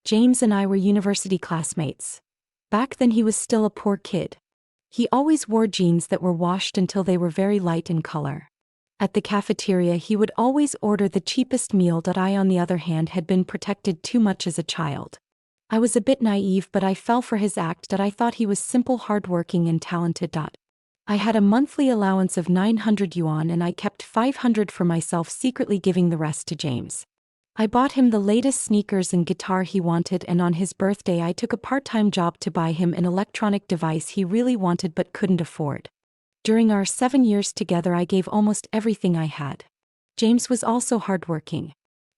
James and I were university classmates. Back then he was still a poor kid. He always wore jeans that were washed until they were very light in color. At the cafeteria he would always order the cheapest meal. I, on the other hand, had been protected too much as a child. I was a bit naive, but I fell for his act. I thought he was simple, hardworking and talented. I had a monthly allowance of 900 yuan and I kept 500 for myself, secretly giving the rest to James. I bought him the latest sneakers and guitar he wanted, and on his birthday I took a part-time job to buy him an electronic device he really wanted but couldn't afford. During our 7 years together I gave almost everything I had. James was also hardworking.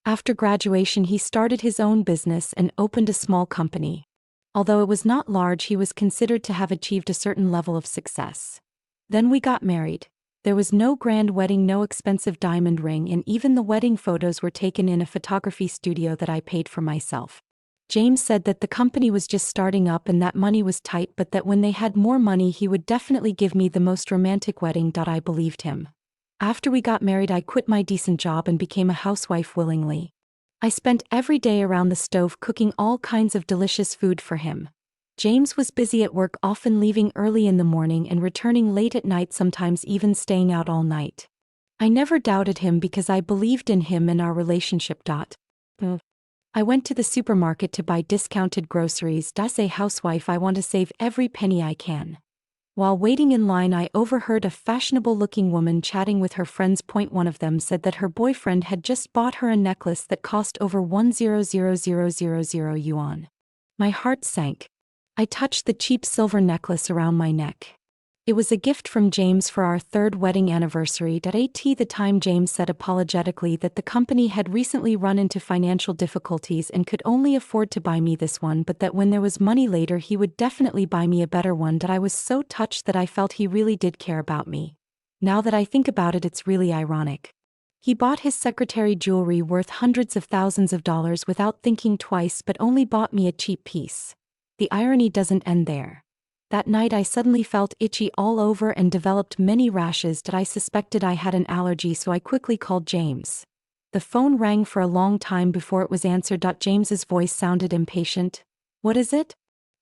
After graduation he started his own business and opened a small company. Although it was not large, he was considered to have achieved a certain level of success. Then we got married. There was no grand wedding, no expensive diamond ring, and even the wedding photos were taken in a photography studio that I paid for myself. James said that the company was just starting up and that money was tight, but that when they had more money he would definitely give me the most romantic wedding. I believed him. After we got married I quit my decent job and became a housewife willingly. I spent every day around the stove cooking all kinds of delicious food for him. James was busy at work, often leaving early in the morning and returning late at night, sometimes even staying out all night. I never doubted him because I believed in him and our relationship. I went to the supermarket to buy discounted groceries. As a housewife I want to save every penny I can. While waiting in line I overheard a fashionable-looking woman chatting with her friends. One of them said that her boyfriend had just bought her a necklace that cost over 100,000 yuan. My heart sank. I touched the cheap silver necklace around my neck. It was a gift from James for our 3rd wedding anniversary. At the time James said apologetically that the company had recently run into financial difficulties and could only afford to buy me this one, but that when there was money later he would definitely buy me a better one. I was so touched that I felt he really did care about me. Now that I think about it, it's really ironic. He bought his secretary jewelry worth hundreds of thousands of dollars without thinking twice, but only bought me a cheap piece. The irony doesn't end there. That night I suddenly felt itchy all over and developed many rashes. I suspected I had an allergy, so I quickly called James. The phone rang for a long time before it was answered. James's voice sounded impatient. What is it?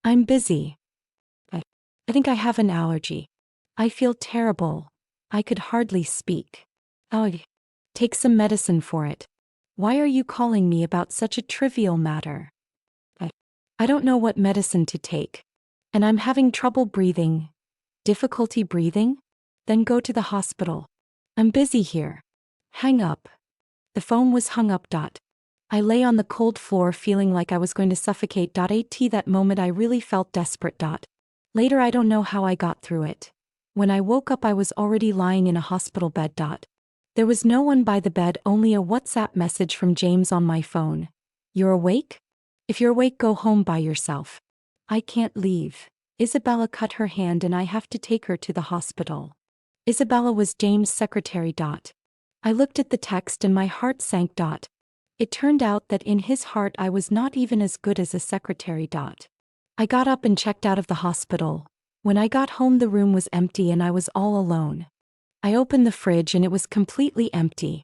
I'm busy. I think I have an allergy. I feel terrible. I could hardly speak. Oh, take some medicine for it. Why are you calling me about such a trivial matter? I don't know what medicine to take. And I'm having trouble breathing. Difficulty breathing? Then go to the hospital. I'm busy here. Hang up. The phone was hung up. I lay on the cold floor feeling like I was going to suffocate. At that moment I really felt desperate. Later I don't know how I got through it. When I woke up I was already lying in a hospital bed. There was no one by the bed, only a WhatsApp message from James on my phone. You're awake? If you're awake, go home by yourself. I can't leave. Isabella cut her hand and I have to take her to the hospital. Isabella was James' secretary. I looked at the text and my heart sank. It turned out that in his heart I was not even as good as a secretary. I got up and checked out of the hospital. When I got home the room was empty and I was all alone. I opened the fridge and it was completely empty.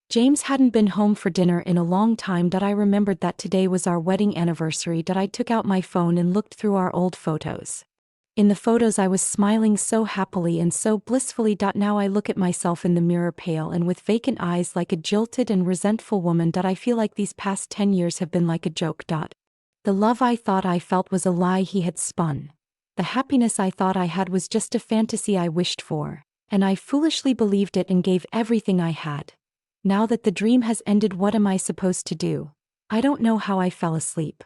James hadn't been home for dinner in a long time. I remembered that today was our wedding anniversary. I took out my phone and looked through our old photos. In the photos I was smiling so happily and so blissfully. Now I look at myself in the mirror pale and with vacant eyes like a jilted and resentful woman. I feel like these past 10 years have been like a joke. The love I thought I felt was a lie he had spun. The happiness I thought I had was just a fantasy I wished for, and I foolishly believed it and gave everything I had. Now that the dream has ended, what am I supposed to do? I don't know how I fell asleep.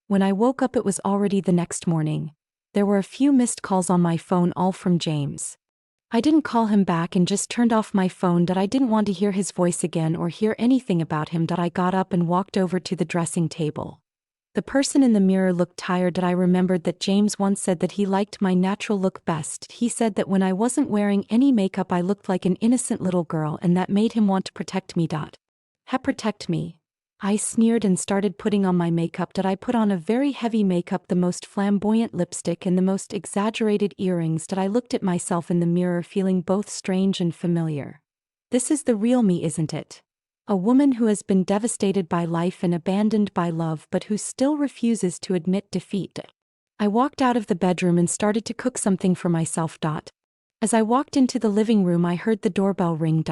When I woke up it was already the next morning. There were a few missed calls on my phone, all from James. I didn't call him back and just turned off my phone. I didn't want to hear his voice again or hear anything about him. I got up and walked over to the dressing table. The person in the mirror looked tired. I remembered that James once said that he liked my natural look best. He said that when I wasn't wearing any makeup I looked like an innocent little girl, and that made him want to protect me. Protect me? I sneered and started putting on my makeup. I put on a very heavy makeup, the most flamboyant lipstick and the most exaggerated earrings. I looked at myself in the mirror feeling both strange and familiar. This is the real me, isn't it? A woman who has been devastated by life and abandoned by love but who still refuses to admit defeat. I walked out of the bedroom and started to cook something for myself. As I walked into the living room, I heard the doorbell ring.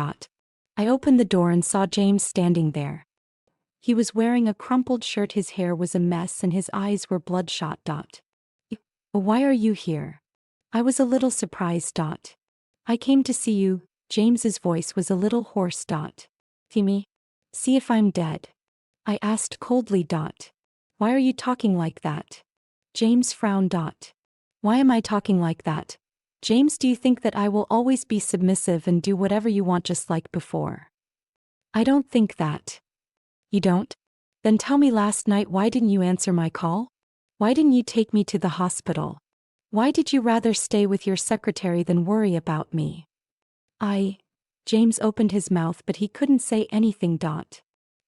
I opened the door and saw James standing there. He was wearing a crumpled shirt, his hair was a mess, and his eyes were bloodshot. Why are you here? I was a little surprised. I came to see you. James's voice was a little hoarse. See me? See if I'm dead? I asked coldly. Why are you talking like that? James frowned. Why am I talking like that? James, do you think that I will always be submissive and do whatever you want just like before? I don't think that. You don't? Then tell me, last night, why didn't you answer my call? Why didn't you take me to the hospital? Why did you rather stay with your secretary than worry about me? James opened his mouth but he couldn't say anything.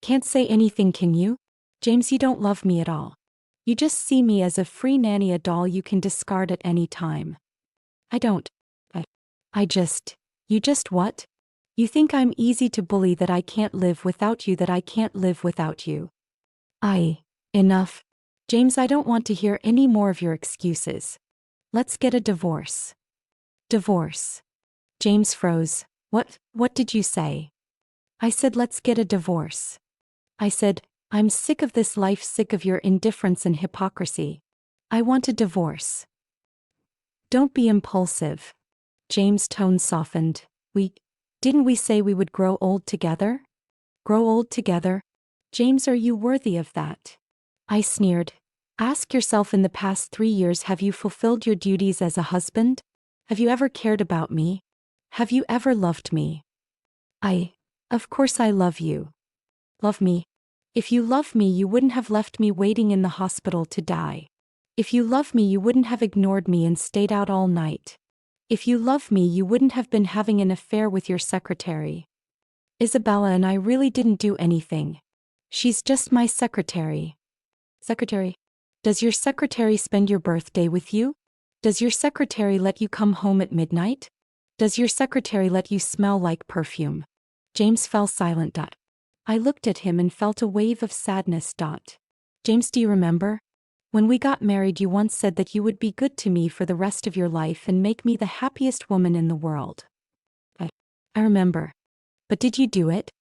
Can't say anything, can you? James, you don't love me at all. You just see me as a free nanny, a doll you can discard at any time. I don't. You just what? You think I'm easy to bully, that I can't live without you, that I can't live without you. Enough. James, I don't want to hear any more of your excuses. Let's get a divorce. Divorce. James froze. What did you say? I said let's get a divorce. I said, I'm sick of this life, sick of your indifference and hypocrisy. I want a divorce. Don't be impulsive. James' tone softened. Didn't we say we would grow old together? Grow old together? James, are you worthy of that? I sneered. Ask yourself, in the past 3 years, have you fulfilled your duties as a husband? Have you ever cared about me? Have you ever loved me? Of course I love you. Love me? If you love me, you wouldn't have left me waiting in the hospital to die. If you love me, you wouldn't have ignored me and stayed out all night. If you love me, you wouldn't have been having an affair with your secretary. Isabella and I really didn't do anything. She's just my secretary. Secretary? Does your secretary spend your birthday with you? Does your secretary let you come home at midnight? Does your secretary let you smell like perfume? James fell silent. I looked at him and felt a wave of sadness. James, do you remember? When we got married, you once said that you would be good to me for the rest of your life and make me the happiest woman in the world. I remember. But did you do it?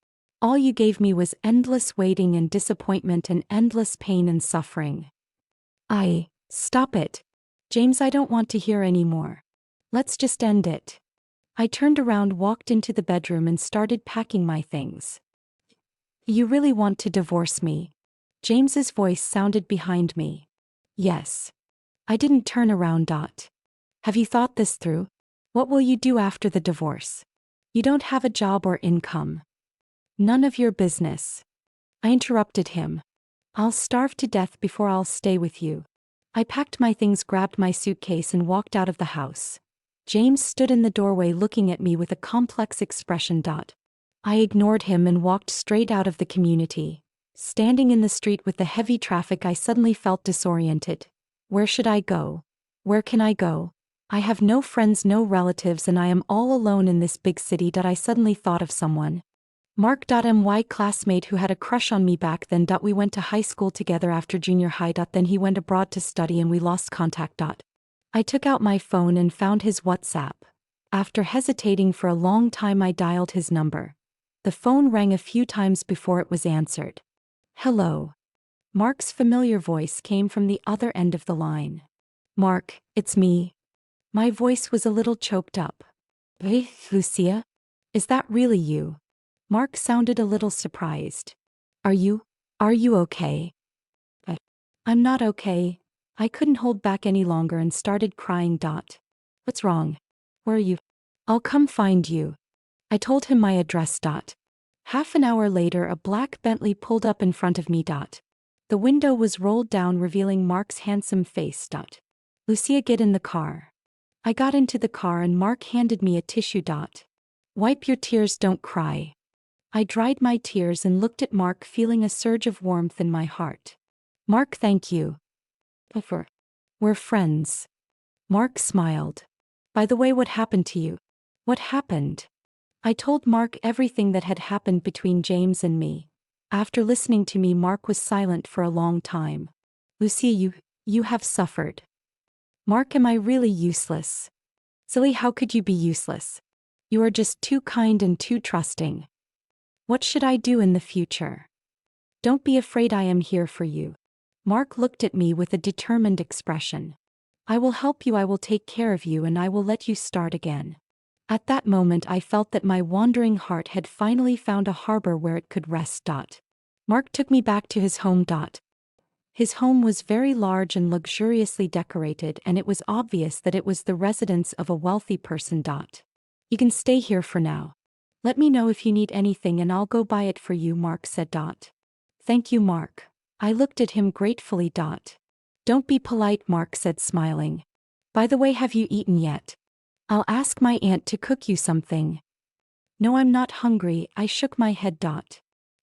All you gave me was endless waiting and disappointment and endless pain and suffering. Stop it. James, I don't want to hear any more. Let's just end it. I turned around, walked into the bedroom and started packing my things. You really want to divorce me? James's voice sounded behind me. Yes. I didn't turn around. Have you thought this through? What will you do after the divorce? You don't have a job or income. None of your business. I interrupted him. I'll starve to death before I'll stay with you. I packed my things, grabbed my suitcase and walked out of the house. James stood in the doorway looking at me with a complex expression. I ignored him and walked straight out of the community. Standing in the street with the heavy traffic, I suddenly felt disoriented. Where should I go? Where can I go? I have no friends, no relatives, and I am all alone in this big city. I suddenly thought of someone. Mark, my classmate who had a crush on me back then. We went to high school together after junior high. Then he went abroad to study and we lost contact. I took out my phone and found his WhatsApp. After hesitating for a long time, I dialed his number. The phone rang a few times before it was answered. Hello. Mark's familiar voice came from the other end of the line. Mark, it's me. My voice was a little choked up. Hey, Lucia? Is that really you? Mark sounded a little surprised. Are you okay? I'm not okay. I couldn't hold back any longer and started crying. What's wrong? Where are you? I'll come find you. I told him my address. Half an hour later, a black Bentley pulled up in front of me. The window was rolled down, revealing Mark's handsome face. Lucia, get in the car. I got into the car and Mark handed me a tissue. Wipe your tears, don't cry. I dried my tears and looked at Mark, feeling a surge of warmth in my heart. Mark, thank you. We're friends. Mark smiled. By the way, what happened to you? What happened? I told Mark everything that had happened between James and me. After listening to me, Mark was silent for a long time. Lucia, you have suffered. Mark, am I really useless? Silly, how could you be useless? You are just too kind and too trusting. What should I do in the future? Don't be afraid, I am here for you. Mark looked at me with a determined expression. I will help you, I will take care of you, and I will let you start again. At that moment I felt that my wandering heart had finally found a harbor where it could rest. Mark took me back to his home. His home was very large and luxuriously decorated, and it was obvious that it was the residence of a wealthy person. You can stay here for now. Let me know if you need anything and I'll go buy it for you, Mark said. Thank you, Mark. I looked at him gratefully. Don't be polite, Mark said, smiling. By the way, have you eaten yet? I'll ask my aunt to cook you something. No, I'm not hungry, I shook my head.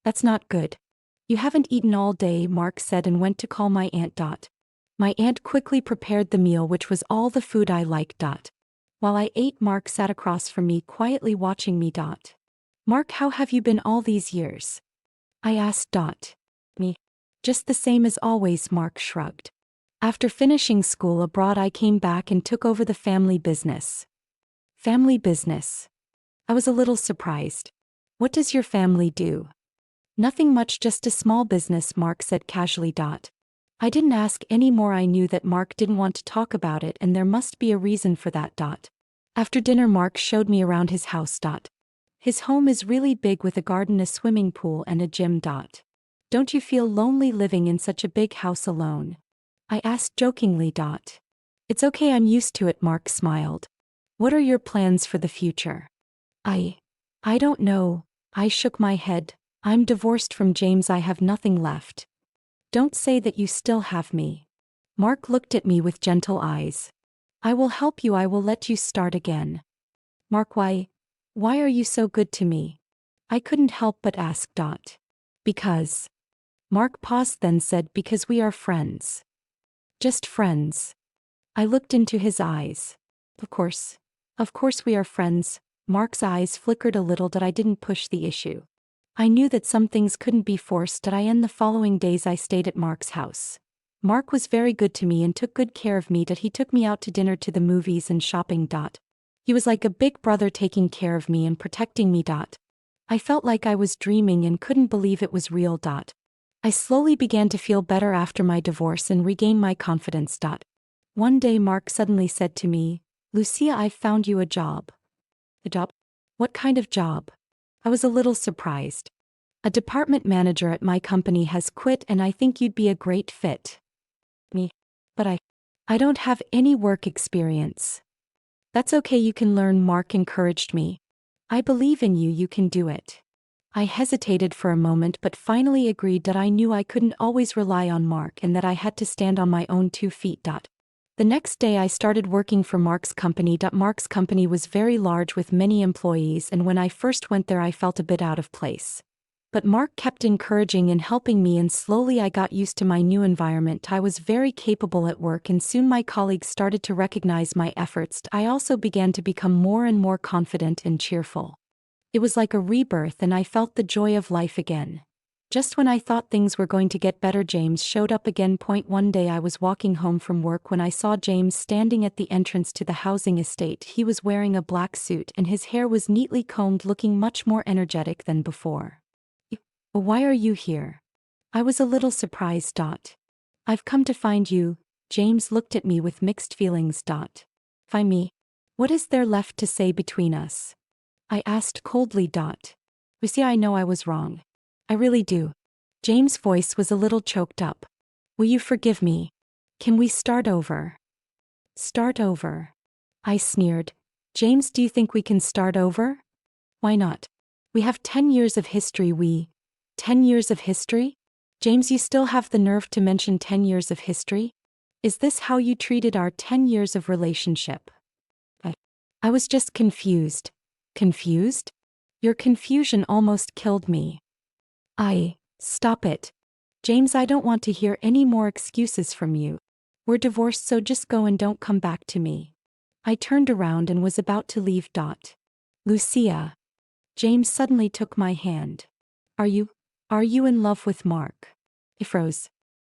That's not good. You haven't eaten all day, Mark said, and went to call my aunt. My aunt quickly prepared the meal, which was all the food I liked. While I ate, Mark sat across from me, quietly watching me. Mark, how have you been all these years? I asked. Me. Just the same as always, Mark shrugged. After finishing school abroad, I came back and took over the family business. Family business? I was a little surprised. What does your family do? Nothing much, just a small business, Mark said casually. I didn't ask any more. I knew that Mark didn't want to talk about it, and there must be a reason for that. After dinner, Mark showed me around his house. His home is really big, with a garden, a swimming pool, and a gym. Don't you feel lonely living in such a big house alone? I asked jokingly. It's okay, I'm used to it, Mark smiled. What are your plans for the future? I don't know. I shook my head. I'm divorced from James, I have nothing left. Don't say that, you still have me. Mark looked at me with gentle eyes. I will help you, I will let you start again. Mark, why are you so good to me? I couldn't help but ask. Because. Mark paused, then said, because we are friends. Just friends. I looked into his eyes. Of course we are friends. Mark's eyes flickered a little. I didn't push the issue. I knew that some things couldn't be forced. And the following days I stayed at Mark's house. Mark was very good to me and took good care of me. He took me out to dinner, to the movies, and shopping. He was like a big brother, taking care of me and protecting me. I felt like I was dreaming and couldn't believe it was real. I slowly began to feel better after my divorce and regain my confidence. One day Mark suddenly said to me, Lucia, I've found you a job. A job? What kind of job? I was a little surprised. A department manager at my company has quit, and I think you'd be a great fit. Me? But I don't have any work experience. That's okay, you can learn, Mark encouraged me. I believe in you, you can do it. I hesitated for a moment but finally agreed that I knew I couldn't always rely on Mark and that I had to stand on my own 2 feet. The next day I started working for Mark's company. Mark's company was very large with many employees, and when I first went there I felt a bit out of place. But Mark kept encouraging and helping me, and slowly I got used to my new environment. I was very capable at work, and soon my colleagues started to recognize my efforts. I also began to become more and more confident and cheerful. It was like a rebirth, and I felt the joy of life again. Just when I thought things were going to get better, James showed up again. One day I was walking home from work when I saw James standing at the entrance to the housing estate. He was wearing a black suit and his hair was neatly combed, looking much more energetic than before. Why are you here? I was a little surprised. I've come to find you. James looked at me with mixed feelings. Find me? What is there left to say between us? I asked coldly. You see, I know I was wrong. I really do. James' voice was a little choked up. Will you forgive me? Can we start over? Start over? I sneered. James, do you think we can start over? Why not? We have 10 years of history. 10 years of history? James, you still have the nerve to mention 10 years of history? Is this how you treated our 10 years of relationship? I was just confused. Confused? Your confusion almost killed me. Stop it. James, I don't want to hear any more excuses from you. We're divorced, so just go and don't come back to me. I turned around and was about to leave. Lucia. James suddenly took my hand. Are you in love with Mark? I froze.